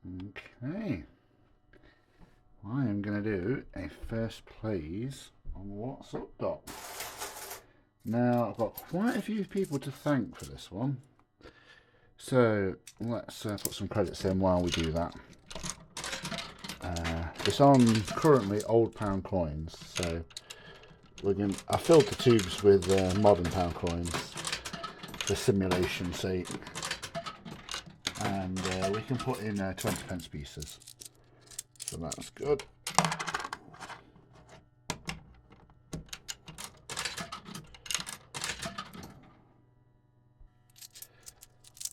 Okay, I am going to do a first plays on What's Up Doc. Now, I've got quite a few people to thank for this one, so let's put some credits in while we do that. It's on currently old pound coins, so I filled the tubes with modern pound coins for simulation's sake, and we can put in 20p pieces, so that's good.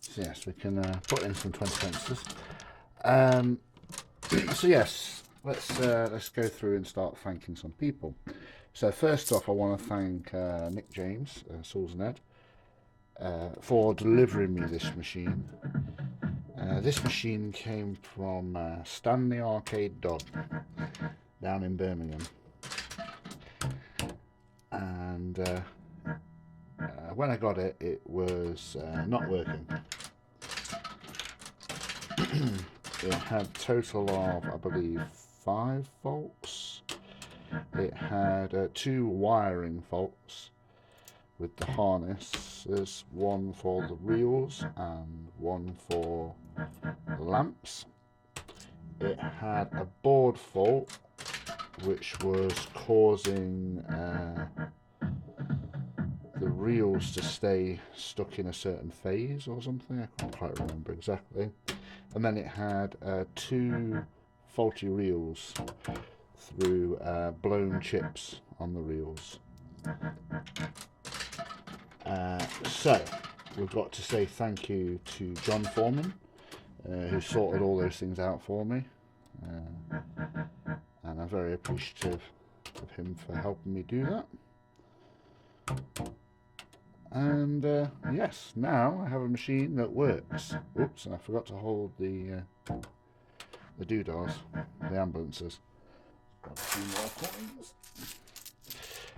So yes, we can put in some 20p. So yes, let's go through and start thanking some people. So first off, I want to thank Nick James, Sauls and Ed, for delivering me this machine. This machine came from Stanley Arcade Dog down in Birmingham, and when I got it, it was not working. It had total of, I believe, 5 faults. It had 2 wiring faults with the harnesses, one for the reels and one for the lamps. It had a board fault which was causing the reels to stay stuck in a certain phase or something. I can't quite remember exactly. And then it had 2 faulty reels through blown chips on the reels. So we've got to say thank you to John Foreman, who sorted all those things out for me, and I'm very appreciative of him for helping me do that. And yes, now I have a machine that works. Oops, I forgot to hold the doodahs, the ambulances. Grab a few more coins.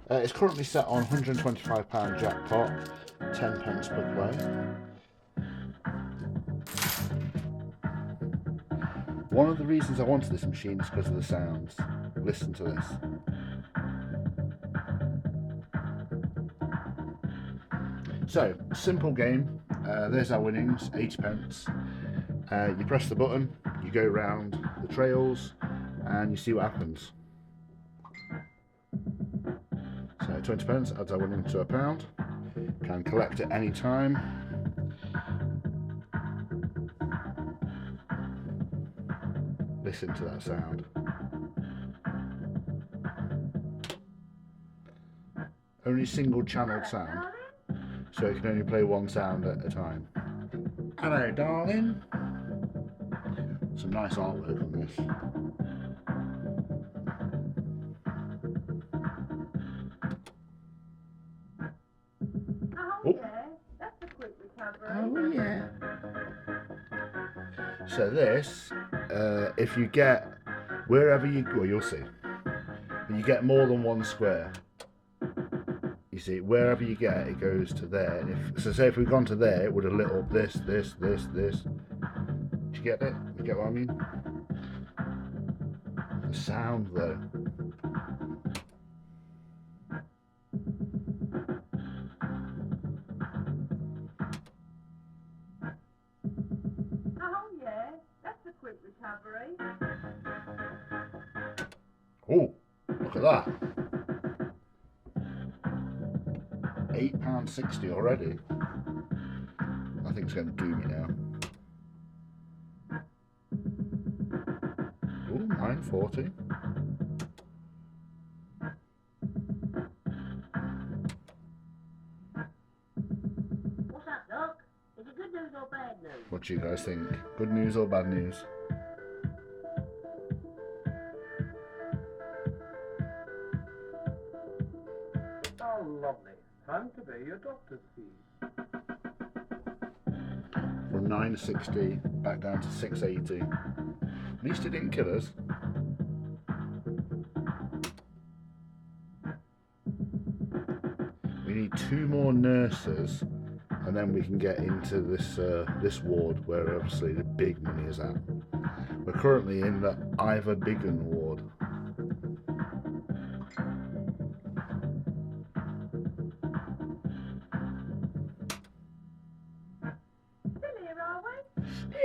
It's currently set on £125 jackpot, 10p per play. One of the reasons I wanted this machine is because of the sounds. Listen to this. So, simple game. There's our winnings, 80p. You press the button, you go round the trails, and you see what happens. So 20p adds our winnings to £1. Can collect at any time. Listen to that sound. Only single channeled sound, so it can only play one sound at a time. Hello, darling. Some nice artwork on this. Oh yeah, that's a quick recovery. Oh yeah. So this, if you get wherever you, well, you'll see. You get more than one square. You see, wherever you get, it goes to there. And so say if we've gone to there, it would have lit up this. Do you get it? You get what I mean? The sound though. Oh yeah, that's a quick recovery. Oh, look at that. £8.60 already. I think it's going to do me now. Oh, £9.40. What's up, Doc? Is it good news or bad news? What do you guys think? Good news or bad news? Oh, lovely. Time to pay your doctor's fees. From £9.60 back down to £6.80. At least it didn't kill us. We need 2 more nurses, and then we can get into this ward where obviously the big money is at. We're currently in the Ivor Biggin ward.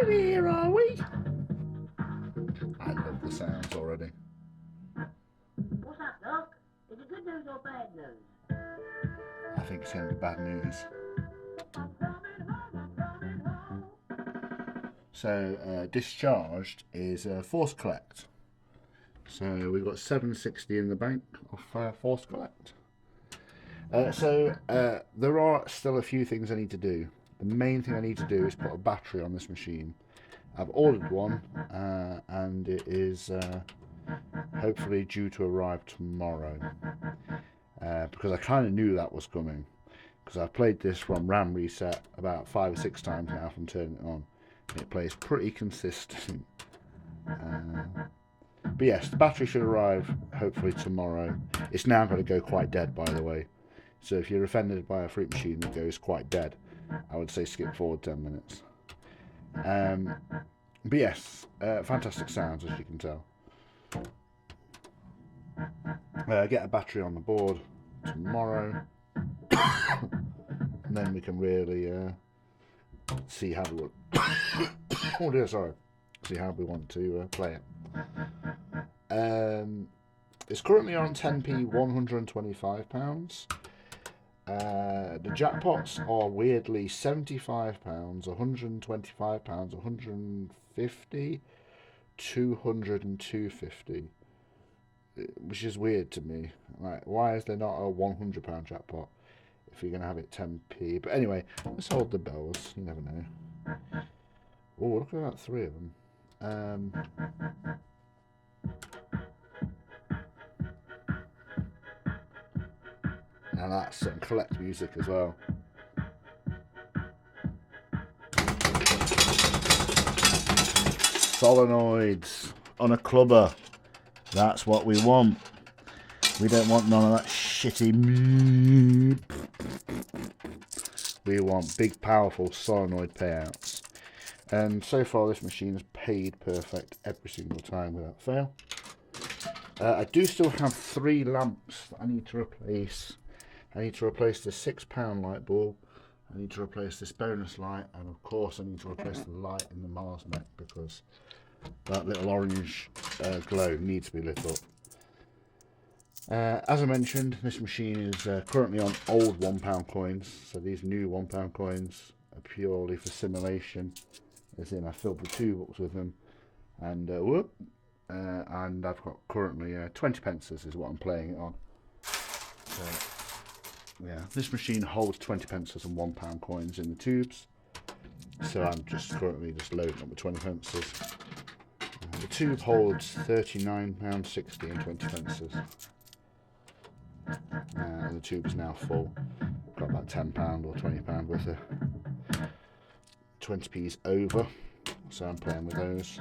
Here are we? I love the sounds already. What's up, Doc? Is it good news or bad news? I think it's going to be bad news. So, discharged is force collect. So we've got 760 in the bank of force collect. There are still a few things I need to do. The main thing I need to do is put a battery on this machine. I've ordered one, and it is hopefully due to arrive tomorrow. Because I kind of knew that was coming. Because I've played this from RAM reset about 5 or 6 times now from turning it on. And it plays pretty consistent. But yes, the battery should arrive hopefully tomorrow. It's now going to go quite dead, by the way. So if you're offended by a fruit machine that goes quite dead, I would say skip forward 10 minutes. But yes, fantastic sounds, as you can tell. Get a battery on the board tomorrow. And then we can really see how we want. Oh dear, sorry. See how we want to play it. It's currently on 10p, £125. The jackpots are weirdly £75, £125, £150, £200 and £250, which is weird to me. Like, why is there not a £100 jackpot if you're going to have it 10p? But anyway, let's hold the bells. You never know. Oh, look at that, 3 of them. And that's some collect music as well. Solenoids on a clubber. That's what we want. We don't want none of that shitty. We want big, powerful solenoid payouts. And so far, this machine has paid perfect every single time without fail. I do still have 3 lamps that I need to replace. I need to replace the £6 light bulb. I need to replace this bonus light, and of course I need to replace the light in the Mars mech because that little orange glow needs to be lit up. As I mentioned, this machine is currently on old £1 coins, so these new £1 coins are purely for simulation. As in, I filled the 2 books with them, and I've got currently 20 pences is what I'm playing it on. So, yeah, this machine holds 20 pences and £1 coins in the tubes, so I'm just currently loading up with 20 pences. The tube holds £39.60 and 20 pences, and the tube is now full. Got about £10 or £20 worth of 20p's over, so I'm playing with those.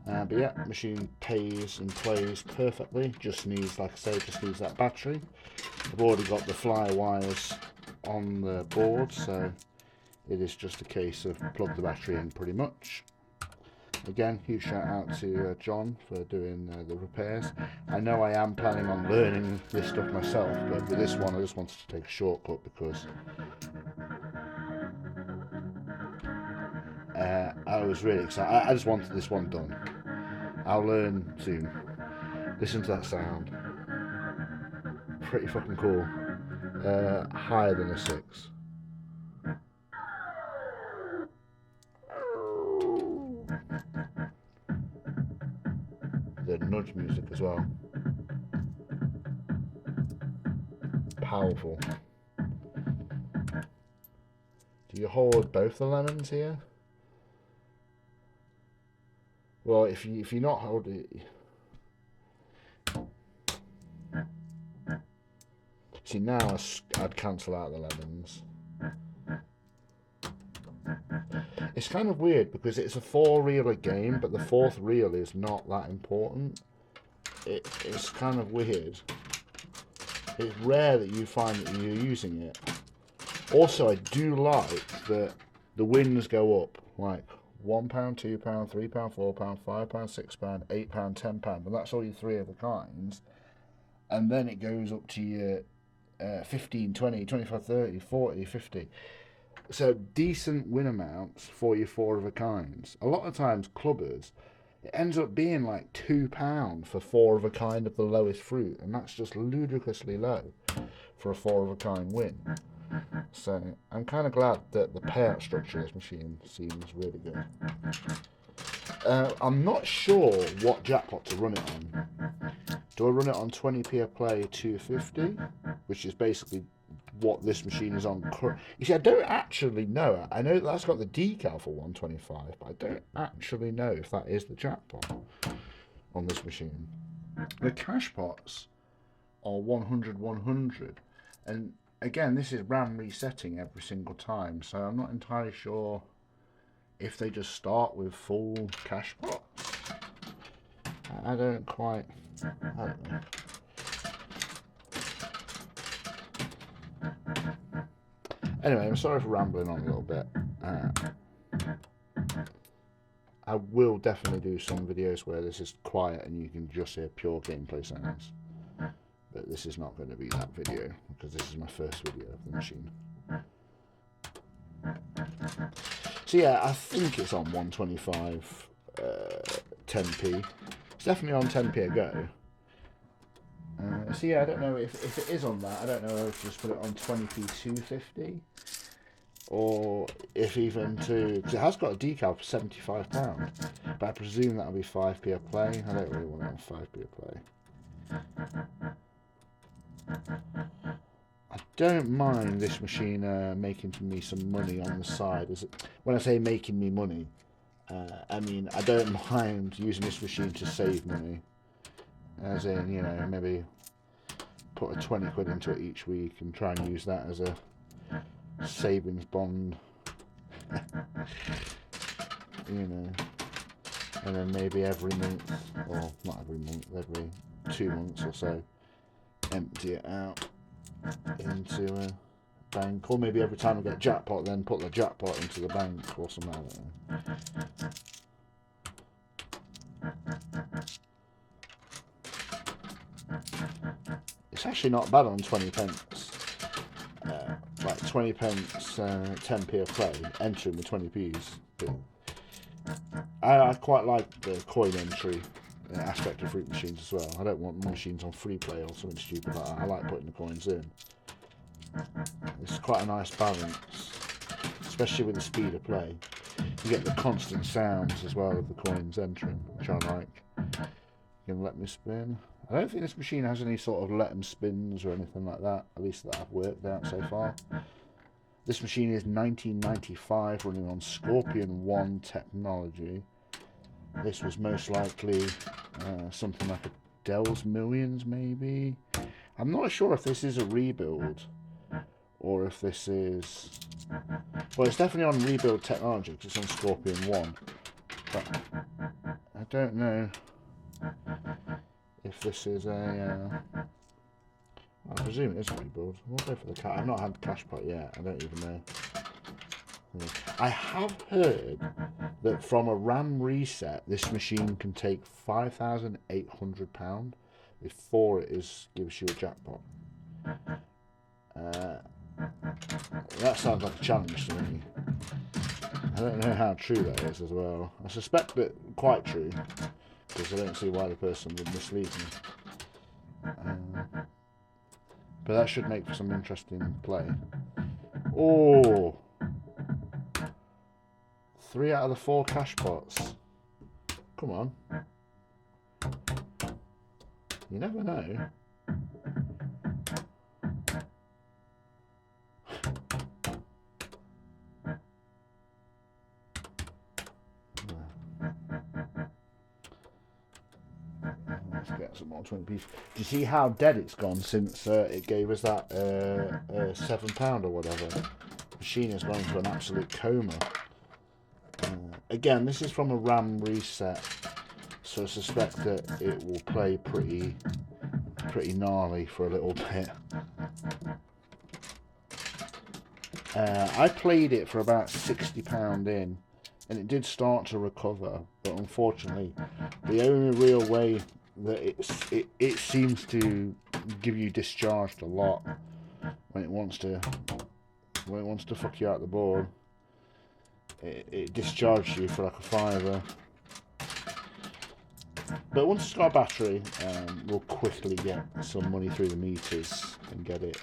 But yeah, machine pays and plays perfectly. Just needs, like I say, just needs that battery. I've already got the fly wires on the board, so it is just a case of plug the battery in pretty much. Again, huge shout out to John for doing the repairs. I know I am planning on learning this stuff myself, but with this one I just wanted to take a shortcut because I was really excited. I just wanted this one done. I'll learn soon. Listen to that sound. Pretty fucking cool. Higher than a 6. The nudge music as well. Powerful. Do you hold both the lemons here? Well, if you're not holding it, see now I'd cancel out the lemons. It's kind of weird because it's a 4-reeler game, but the 4th reel is not that important. It's kind of weird. It's rare that you find that you're using it, Also, I do like that the wins go up like £1, £2, £3, £4, £5, £6, £8, £10, and that's all your three of the kinds. And then it goes up to your 15, 20, 25, 30, 40, 50. So decent win amounts for your four of a kinds. A lot of times, clubbers, it ends up being like £2 for four of a kind of the lowest fruit, and that's just ludicrously low for a four of a kind win. So I'm kind of glad that the payout structure of this machine seems really good. I'm not sure what jackpot to run it on. Do I run it on 20p a play 250, which is basically what this machine is on? You see, I don't actually know. I know that's got the decal for 125, but I don't actually know if that is the jackpot on this machine. The cash pots are 100, 100, and again, this is RAM resetting every single time, so I'm not entirely sure if they just start with full cash pots. I don't know. Anyway, I'm sorry for rambling on a little bit. I will definitely do some videos where this is quiet and you can just hear pure gameplay sounds. But this is not going to be that video, because this is my first video of the machine. So yeah, I think it's on 125 10p. It's definitely on 10p a go. So yeah, I don't know if it is on that. I don't know if just put it on 20p 250, or if even to, cause it has got a decal for £75, but I presume that'll be 5p a play. I don't really want it on 5p a play. I don't mind this machine making me some money on the side. When I say making me money, I mean I don't mind using this machine to save money. As in, you know, maybe put a 20 quid into it each week and try and use that as a savings bond. You know, and then maybe every month, or not every month, every 2 months or so, empty it out into a bank, or maybe every time I get jackpot, then put the jackpot into the bank or something. I don't know. It's actually not bad on 20 pence. Like 20 pence, 10p a play, entering the 20p's. I quite like the coin entry aspect of fruit machines as well. I don't want machines on free play or something stupid like that. I like putting the coins in. It's quite a nice balance, especially with the speed of play. You get the constant sounds as well of the coins entering, which I like. You can let me spin. I don't think this machine has any sort of let 'em spins or anything like that, at least that I've worked out so far. This machine is 1995, running on Scorpion 1 technology. This was most likely something like a Dell's Millions, maybe. I'm not sure if this is a rebuild or if this is... Well, it's definitely on rebuild technology because it's on Scorpion 1. But I don't know if this is a... I presume it is a rebuild. We'll go for the cat. I've not had the cash pot yet. I don't even know. I have heard that from a RAM reset, this machine can take £5,800 before it gives you a jackpot. That sounds like a challenge to me. I don't know how true that is as well. I suspect that quite true, because I don't see why the person would mislead me. But that should make for some interesting play. Oh! 3 out of the 4 cash pots. Come on. You never know. Let's get some more 20p. Do you see how dead it's gone since it gave us that £7 or whatever? The machine has gone into an absolute coma. Again, this is from a RAM reset, so I suspect that it will play pretty gnarly for a little bit. I played it for about £60 in, and it did start to recover, but unfortunately, the only real way that it seems to give you discharged a lot when it wants to fuck you out the board. It discharges you for like a fiver. But once it's got a battery, we'll quickly get some money through the meters and get it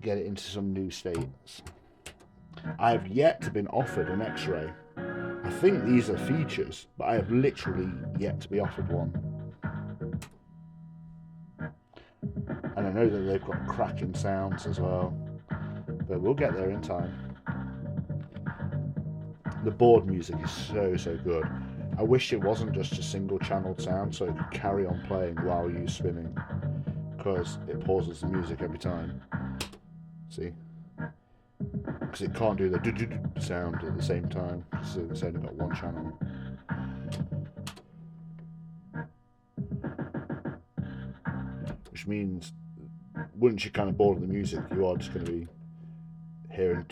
into some new states. I have yet to been offered an X-ray. I think these are features, but I have literally yet to be offered one. And I know that they've got cracking sounds as well, but we'll get there in time. The board music is so good. I wish it wasn't just a single channeled sound so it could carry on playing while you spinning, because it pauses the music every time. See? Because it can't do the sound at the same time because it's only got one channel. Which means once you're kind of bored of the music, you are just going to be hearing.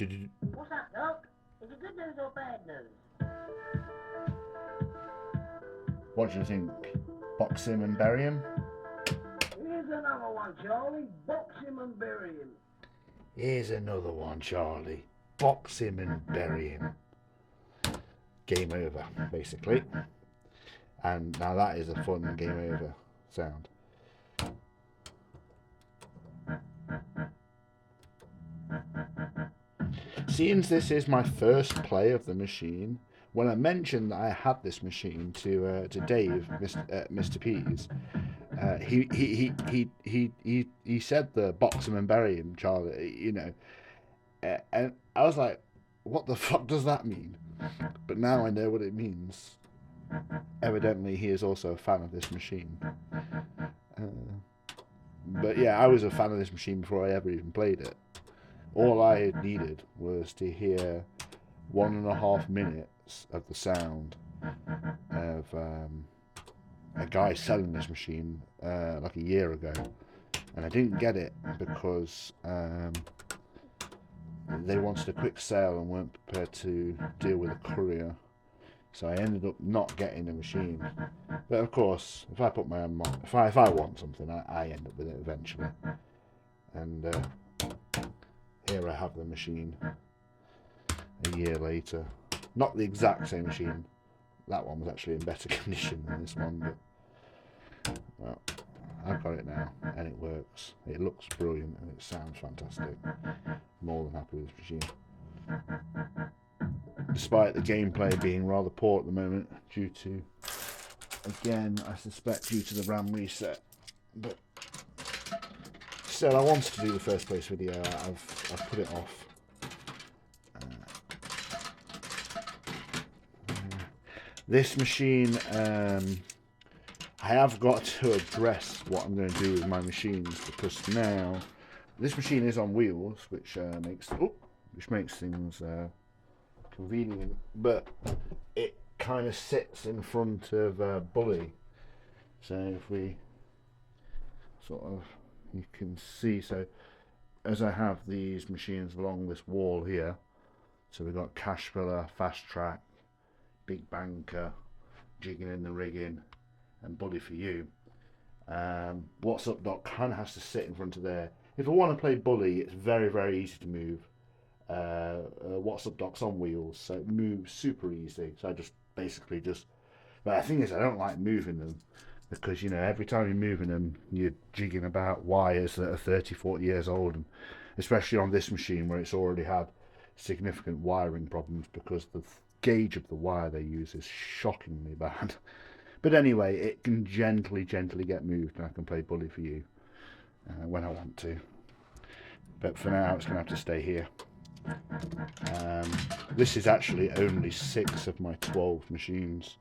What's up, Doc? Is it good news or bad news? What do you think? Box him and bury him? Here's another one, Charlie. Box him and bury him. Here's another one, Charlie. Box him and bury him. Game over, basically. And now that is a fun game over sound. Seeing this is my first play of the machine, when I mentioned that I had this machine to Dave, Mr. Pease, he said the box him and bury him, Charlie, you know, and I was like, what the fuck does that mean? But now I know what it means. Evidently, he is also a fan of this machine. But yeah, I was a fan of this machine before I ever even played it. All I had needed was to hear 1.5 minutes of the sound of a guy selling this machine like a year ago, and I didn't get it because they wanted a quick sale and weren't prepared to deal with a courier. So I ended up not getting the machine. But of course, if I put my own if I want something, I end up with it eventually. And here I have the machine a year later. Not the exact same machine. That one was actually in better condition than this one, but well, I've got it now and it works. It looks brilliant and it sounds fantastic. More than happy with this machine. Despite the gameplay being rather poor at the moment due to, again, I suspect due to the RAM reset, but still, I wanted to do the first place video. I've put it off. This machine, I have got to address what I'm going to do with my machines, because now this machine is on wheels, which makes things convenient, but it kind of sits in front of Bully. So if we sort of, you can see, so as I have these machines along this wall here, so we've got Cashfiller, Fast Track, Big Banker, Jigging in the Rigging, and Bully for You. What's Up Doc kind of has to sit in front of there. If I want to play Bully, it's very, very easy to move. What's Up Doc's on wheels, so it moves super easy. So I just basically but the thing is, I don't like moving them, because you know, every time you're moving them, you're jigging about wires that are 30-40 years old, and especially on this machine where it's already had significant wiring problems because the gauge of the wire they use is shockingly bad. But anyway, it can gently get moved, and I can play Bully for You when I want to. But for now, it's going to have to stay here. This is actually only 6 of my 12 machines.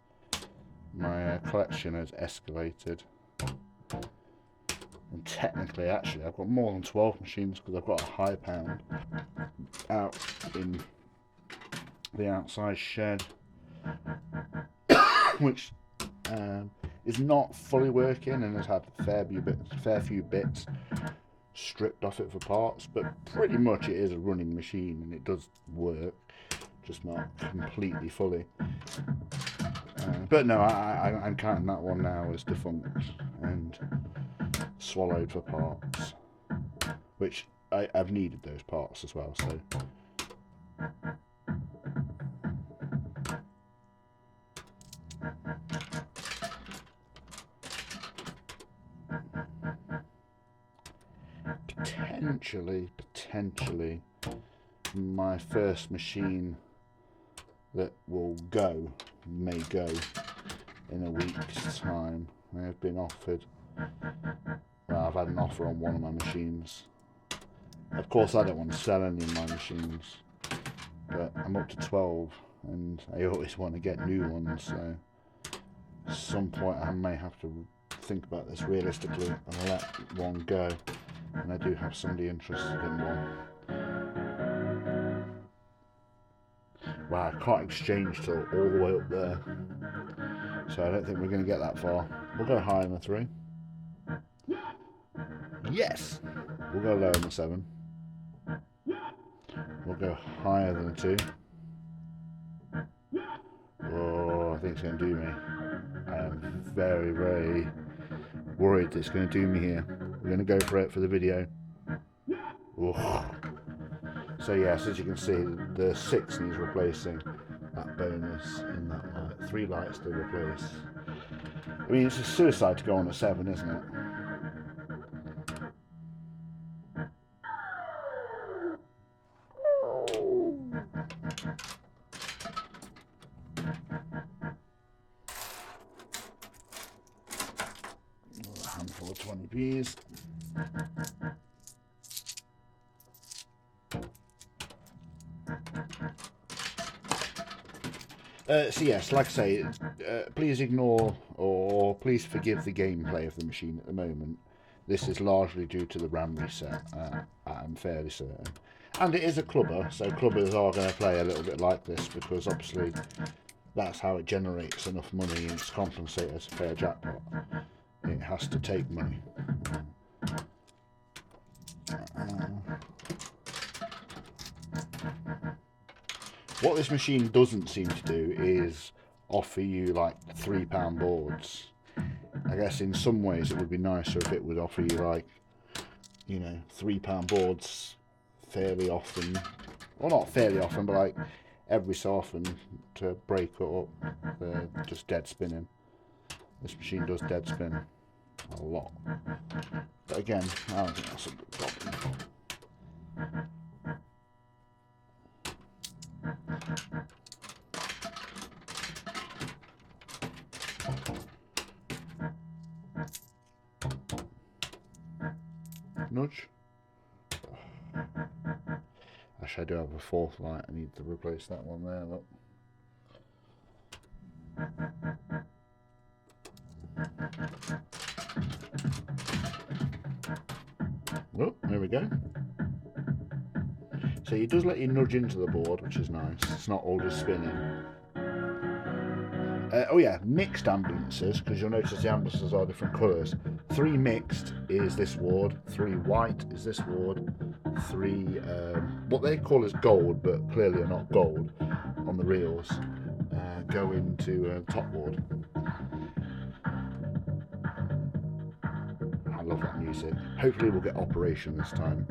My collection has escalated. And technically, actually, I've got more than 12 machines because I've got a high pound out in the outside shed, which is not fully working and has had a fair few bits stripped off it for parts, but pretty much it is a running machine and it does work, just not completely fully. But no, I'm counting that one now as defunct and swallowed for parts, which I've needed those parts as well, so. Potentially my first machine that may go in a week's time. I have been offered, well, I've had an offer on one of my machines. Of course I don't want to sell any of my machines, but I'm up to 12 and I always want to get new ones, so at some point I may have to think about this realistically and let one go. And I do have somebody interested in one. Wow, I can't exchange till all the way up there. So I don't think we're going to get that far. We'll go higher than a 3. Yes! We'll go lower than a 7. We'll go higher than a 2. Oh, I think it's going to do me. I am very, very worried that it's going to do me here. We're going to go for it for the video. Oof. So yes, as you can see, the 6 needs replacing. That bonus in that light. 3 lights to replace. I mean, it's a suicide to go on a 7, isn't it? A handful of 20p's. So yes, like I say, please ignore or please forgive the gameplay of the machine at the moment. This is largely due to the RAM reset, I'm fairly certain. And it is a clubber, so clubbers are going to play a little bit like this because obviously that's how it generates enough money and it's compensated to pay a jackpot. It has to take money. What this machine doesn't seem to do is offer you like £3 boards. I guess in some ways it would be nicer if it would offer you like, you know, £3 boards fairly often. Well, not fairly often, but like every so often to break it up. They're just dead spinning. This machine does dead spin a lot. But again, I don't think that's a good problem. Nudge. Actually, I do have a 4th light. I need to replace that one there. Look. Oh, there we go. So it does let you nudge into the board, which is nice. It's not all just spinning. Oh yeah, mixed ambulances, because you'll notice the ambulances are different colours. 3 mixed is this ward, 3 white is this ward, 3 what they call as gold, but clearly are not gold on the reels, go into top ward. I love that music. Hopefully we'll get Operation this time.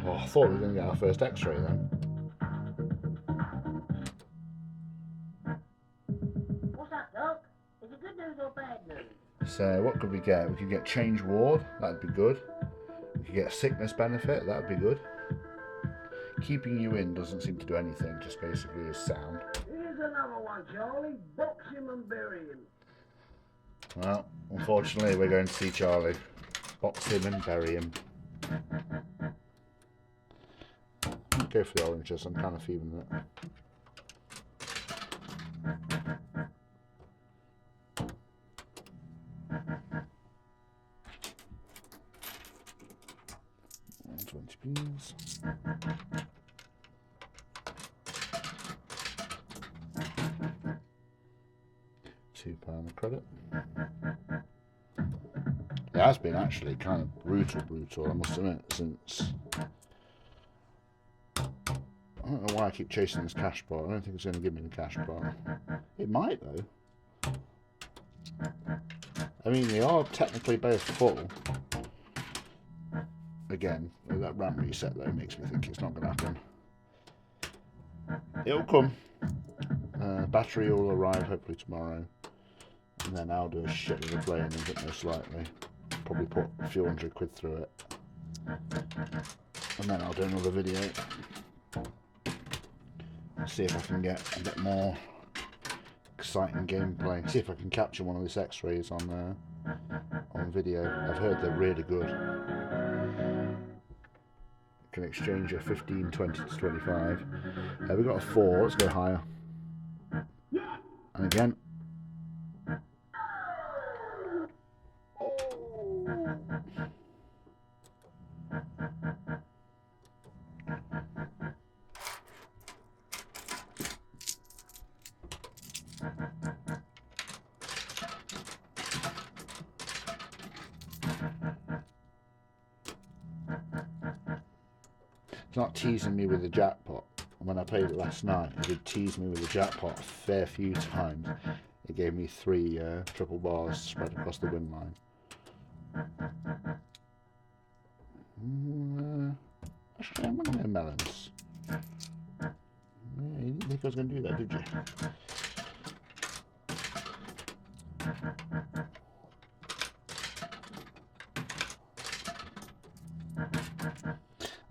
Oh, I thought we were going to get our first X-ray then. What's that, Doc? Is it good news or bad news? So what could we get? We could get change ward, that'd be good. We could get a sickness benefit, that'd be good. Keeping you in doesn't seem to do anything, just basically is sound. Here's another one, Charlie. Box him and bury him. Well, unfortunately we're going to see Charlie. Box him and bury him. go for the oranges. I'm kind of feeling it. Please. £2 credit. It has been actually kind of brutal, I must admit, since... I don't know why I keep chasing this cash bar. I don't think it's going to give me the cash bar. It might, though. I mean, they are technically both full. Again, that RAM reset, though, makes me think it's not going to happen. It'll come. Battery will arrive hopefully tomorrow. And then I'll do a shit of a plane and get most likely. Probably put a few £100 through it. And then I'll do another video. See if I can get a bit more exciting gameplay. See if I can capture one of these X-rays on video. I've heard they're really good. Can exchange a 15, 20 to 25. We've got a 4. Let's go higher. And again. It's not teasing me with the jackpot. When I played it last night, it did tease me with the jackpot a fair few times. It gave me 3 triple bars spread across the win line. Actually, I'm going to go melons. Yeah, you didn't think I was going to do that, did you?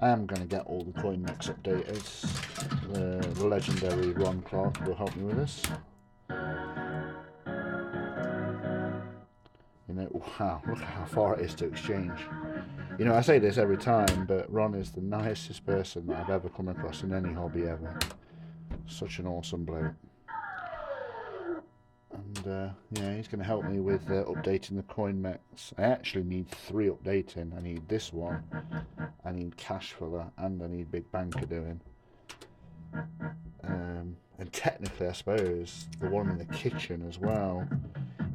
I am going to get all the coin mix updated. The legendary Ron Clark will help me with this. You know, wow, look at how far it is to exchange. You know, I say this every time, but Ron is the nicest person that I've ever come across in any hobby ever. Such an awesome bloke. And yeah, he's going to help me with updating the coin mix. I actually need 3 updating. I need this one, I need cash filler, and I need big banker doing. And technically, I suppose, the one in the kitchen as well.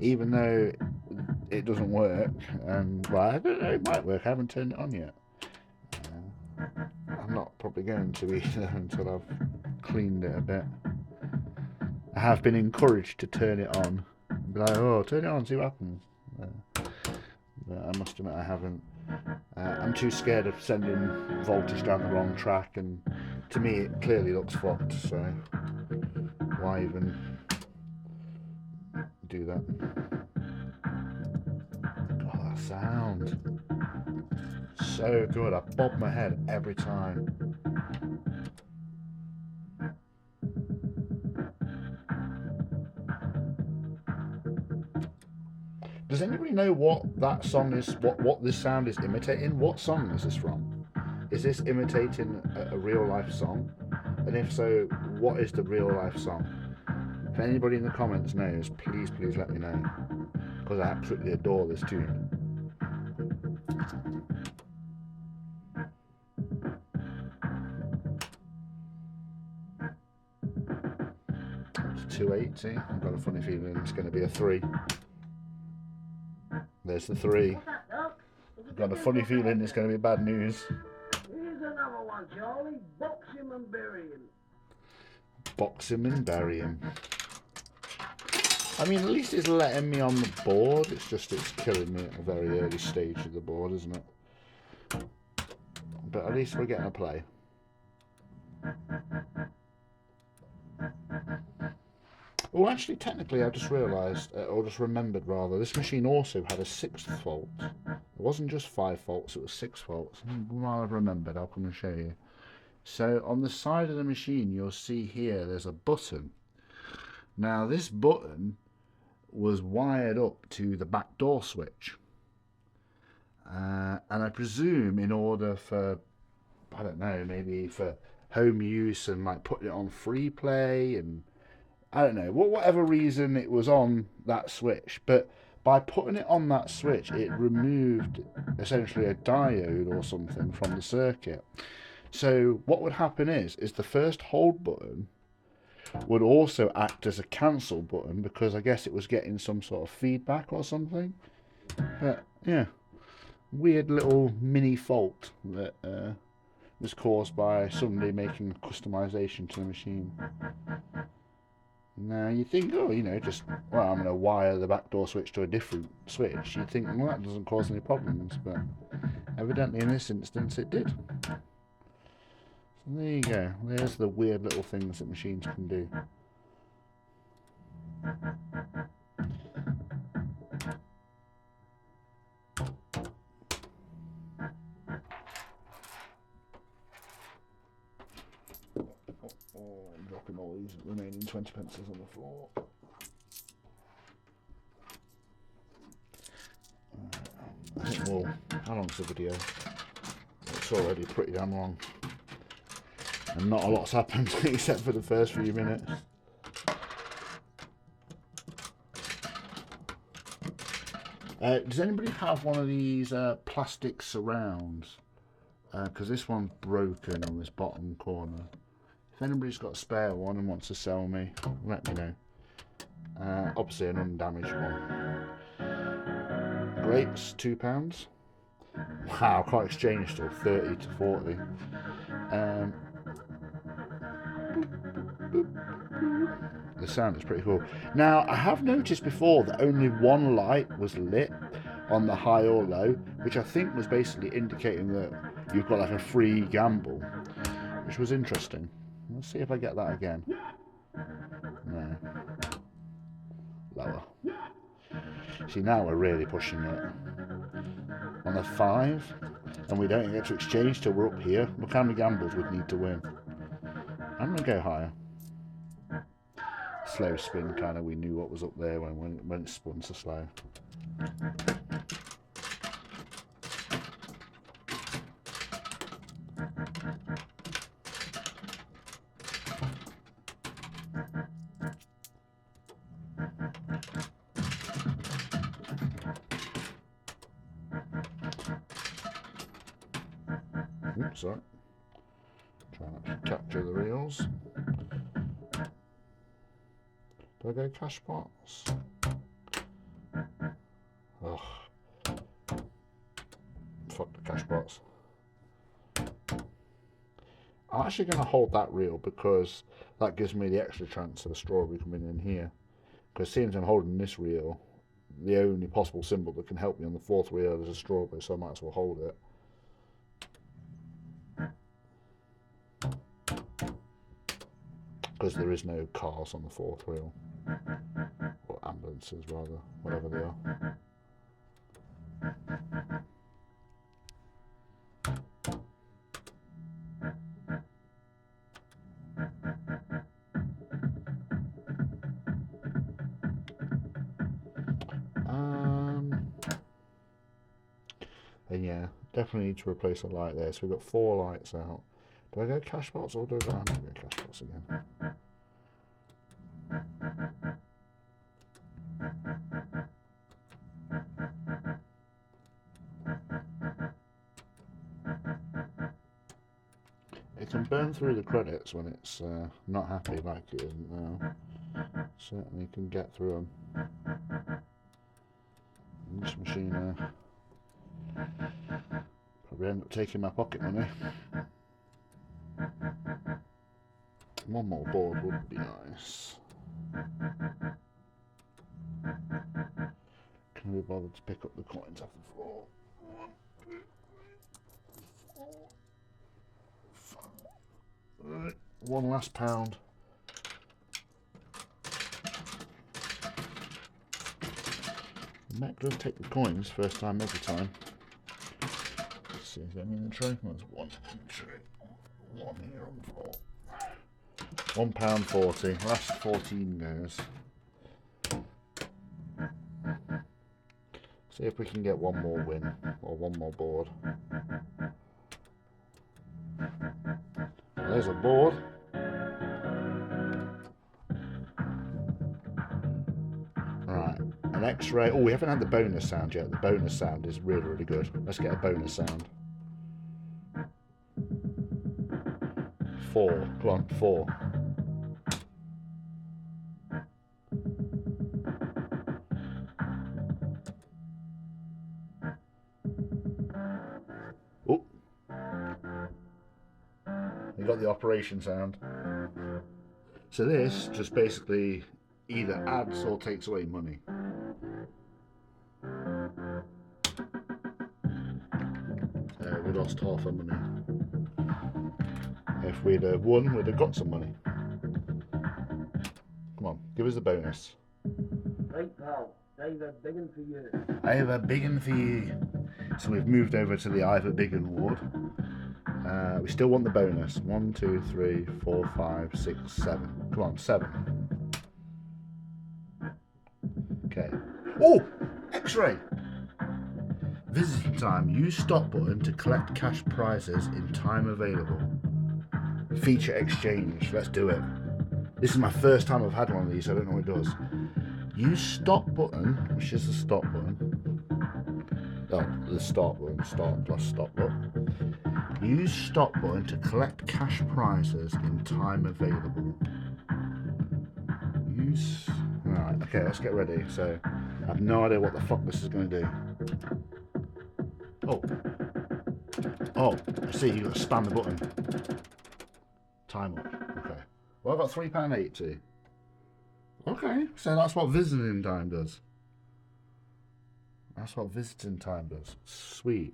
Even though it doesn't work, and well, I don't know, it might work. I haven't turned it on yet. I'm not probably going to either until I've cleaned it a bit. I have been encouraged to turn it on. Be like, oh, turn it on, see what happens. But I must admit I haven't. I'm too scared of sending voltage down the wrong track, and to me it clearly looks fucked, so why even do that? God, that sound. So good, I bob my head every time. Does anybody know what that song is, what this sound is imitating? What song is this from? Is this imitating a real life song? And if so, what is the real life song? If anybody in the comments knows, please let me know. Because I absolutely adore this tune. It's 280. I've got a funny feeling it's going to be a 3. There's the 3. What's that, Doc? I've got a funny feeling it's going to be bad news. Here's another one, Charlie. Box him and bury him. Box him and bury him. I mean, at least it's letting me on the board. It's just it's killing me at a very early stage of the board, isn't it? But at least we're getting a play. Oh, actually, technically, I just realised, or just remembered rather, this machine also had a 6th fault. It wasn't just 5 faults, it was 6 faults. While I've remembered, I'll come and show you. So, on the side of the machine, you'll see here, there's a button. Now, this button was wired up to the back door switch. And I presume in order for, I don't know, maybe for home use and like putting it on free play, and I don't know, whatever reason it was on that switch, but by putting it on that switch, it removed essentially a diode or something from the circuit. So what would happen is the first hold button would also act as a cancel button, because I guess it was getting some sort of feedback or something. But yeah, weird little mini fault that was caused by somebody making a customization to the machine. Now you think, oh, you know, just, well, I'm going to wire the backdoor switch to a different switch. You think, well, that doesn't cause any problems, but evidently in this instance it did. So there you go. There's the weird little things that machines can do. Oh, I'm dropping all these remaining 20 pencils on the floor. I think, well, how long's the video? It's already pretty damn long. And not a lot's happened except for the first few minutes. Does anybody have one of these plastic surrounds? Because this one's broken on this bottom corner. If anybody's got a spare one and wants to sell me, let me know. Obviously an undamaged one. Grapes, £2. Wow, I can't exchange till 30 to 40. The sound is pretty cool. Now, I have noticed before that only one light was lit on the high or low, which I think was basically indicating that you've got like a free gamble, which was interesting. Let's see if I get that again. No. Lower. See, now we're really pushing it. On a 5, and we don't get to exchange till we're up here. Look how many gambles we'd need to win. I'm going to go higher. Slow spin, kind of. We knew what was up there when it spun so slow. Oops, sorry. Try not to capture the reels. Do I go cash pots? Ugh. Fuck the cash pots. I'm actually going to hold that reel because that gives me the extra chance of a strawberry coming in here. Because seeing as I'm holding this reel, the only possible symbol that can help me on the 4th reel is a strawberry, so I might as well hold it. Because there is no cars on the 4th reel. Or ambulances, rather, whatever they are. And yeah, definitely need to replace a light there. So we've got 4 lights out. Do I go cash pots or do I have to go cash pots again? It can burn through the credits when it's not happy like it isn't now. Certainly can get through them. And this machine probably end up taking my pocket money. One more board would be nice. Can we bother to pick up the coins off the floor? 1, 2, 3, 4, 5. Right. One last pound. Mac does take the coins first time every time. Let's see, is there any in the tray? There's 1 in the tray. 1 here on the floor. £1.40. Last 14 goes. See if we can get one more win or one more board. There's a board. Right, an X-ray. Oh, we haven't had the bonus sound yet. The bonus sound is really, really good. Let's get a bonus sound. 4. Come on, 4. Oh, you got the operation sound. So this just basically either adds or takes away money. So we lost half our money. If we'd have won, we'd have got some money. Come on, give us the bonus. Right, pal. I have a big one for you. I have a big one for you. So we've moved over to the I have a big one ward. We still want the bonus. 1, 2, 3, 4, 5, 6, 7. Come on, 7. Okay. Oh! X-ray! Visiting time. Use stop button to collect cash prizes in time available. Feature exchange. Let's do it. This is my first time I've had one of these, so I don't know what it does. Use stop button, which is the stop button. Oh, the start button. Start plus stop button. Use stop button to collect cash prizes in time available. Use... Alright, okay, let's get ready. So, I have no idea what the fuck this is going to do. Oh. Oh, I see, you've got to spam the button. Time up. Okay. Well, I've got £3.80. Okay, so that's what visiting time does. That's what visiting time does. Sweet.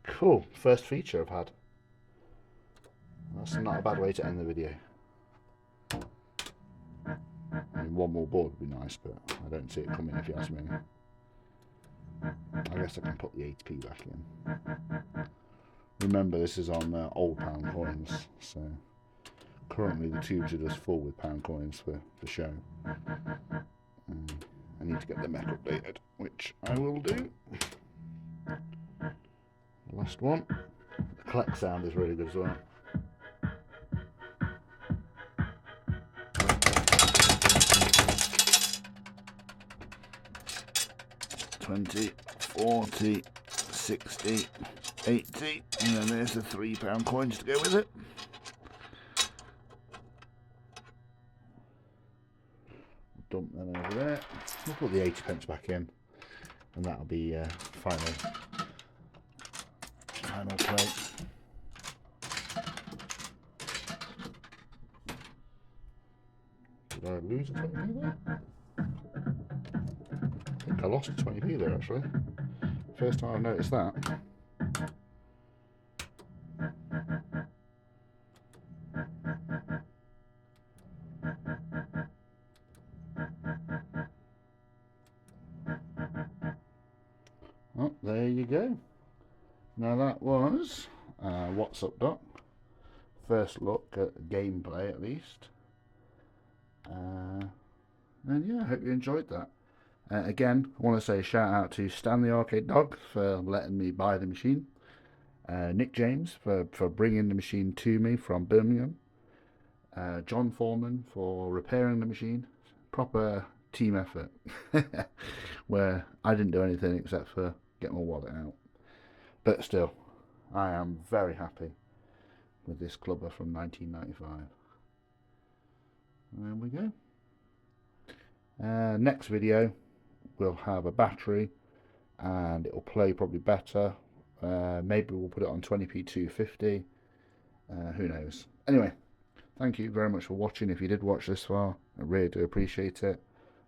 Cool. First feature I've had. That's not a bad way to end the video. I mean, one more board would be nice, but I don't see it coming if you ask me. I guess I can put the 80p back in. Remember, this is on old pound coins, so currently the tubes are just full with pound coins for show. I need to get the mech updated, which I will do. Last one. The collect sound is really good as well. $20, $40, $60, $80, and then there's the £3 coins to go with it. Dump them over there. We'll put the 80p back in, and that'll be final plate. Did I lose a 20p there? I think I lost a 20p there actually. First time I've noticed that. Oh, there you go. Now that was What's Up Doc. First look at gameplay at least. And yeah, I hope you enjoyed that. Again, I want to say a shout out to Stan the Arcade Dog for letting me buy the machine. Nick James for bringing the machine to me from Birmingham. John Foreman for repairing the machine. Proper team effort. Where I didn't do anything except for get my wallet out. But still, I am very happy with this clubber from 1995. There we go. Next video we'll have a battery and it will play probably better. Maybe we'll put it on 20p 250. Who knows. Anyway, thank you very much for watching. If you did watch this far, I really do appreciate it.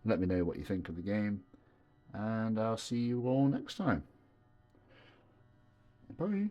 Let me know what you think of the game, and I'll see you all next time. Bye.